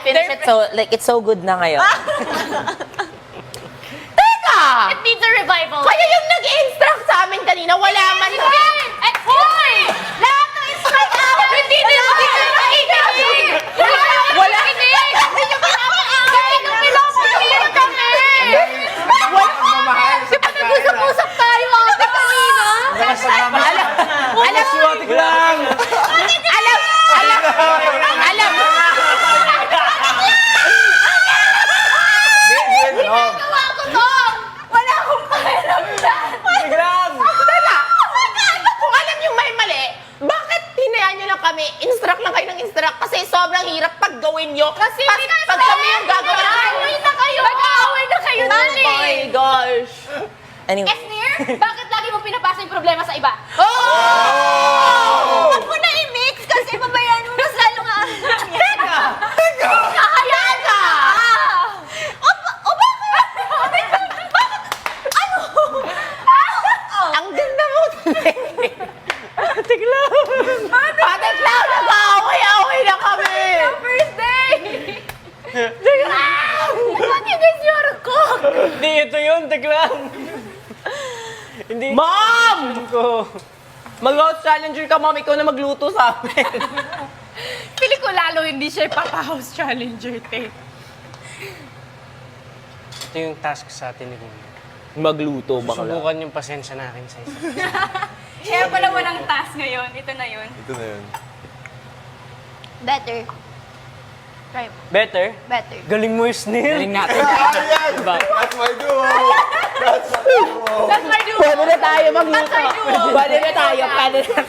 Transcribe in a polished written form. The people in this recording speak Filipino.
finish it so, like, it's so good na ngayon. Teka! It needs a revival. Kaya yung nag-instruct sa amin kanina, wala man na. At hoy! Lahat ng instruct out! Hindi din mo nakikinig! Wala! Kasi yung pinapakinggan ng pinapakinggan kami! Di ba nag-usap-usap tayo ate kanina? Alam mo, lang! Alam mo. Ginagawa ko to! Wala akong pakiramdam! Biglang! Teka! Kung alam yung may mali, bakit hinayaan nyo lang kami? Instruct lang kayo ng instruct kasi sobrang hirap pag gawin nyo. Kasi pag kami yung gagawin. Nag-aaway na kayo! Nag-aaway na kayo dun Oh my eh! gosh. Anyway. Esnir, bakit lagi mo pinapasa yung problema sa iba? Oh! Huwag mo na i-mix kasi pabayaan mo mas lalo nga. Teka! Kakayaan ka! O bakit? Ano? Ang ganda mo. Tiglaw. Patiglaw. Nag-aaway-aaway na kami. First day! What you guys your cook? Hindi, ito yun, Teklang! Hindi. Mom! Ko. Mag-house challenger ka, Mom. Ikaw na magluto sa amin. Pili ko lalo hindi siya papa-house challenger, te. Ito yung task sa atin ni Kuya. Magluto, bakla. Subukan yung pasensya natin sa isa. Share pa naman ang task ngayon. Ito na yun. Ito na yun. Better. Try mo. Better? Better. Galing mo, Snail. Galing natin. Diba? That's my duo! That's my duo! That's my duo. Pwede na tayo magluto. That's my duo. Pwede na tayo. Pwede na.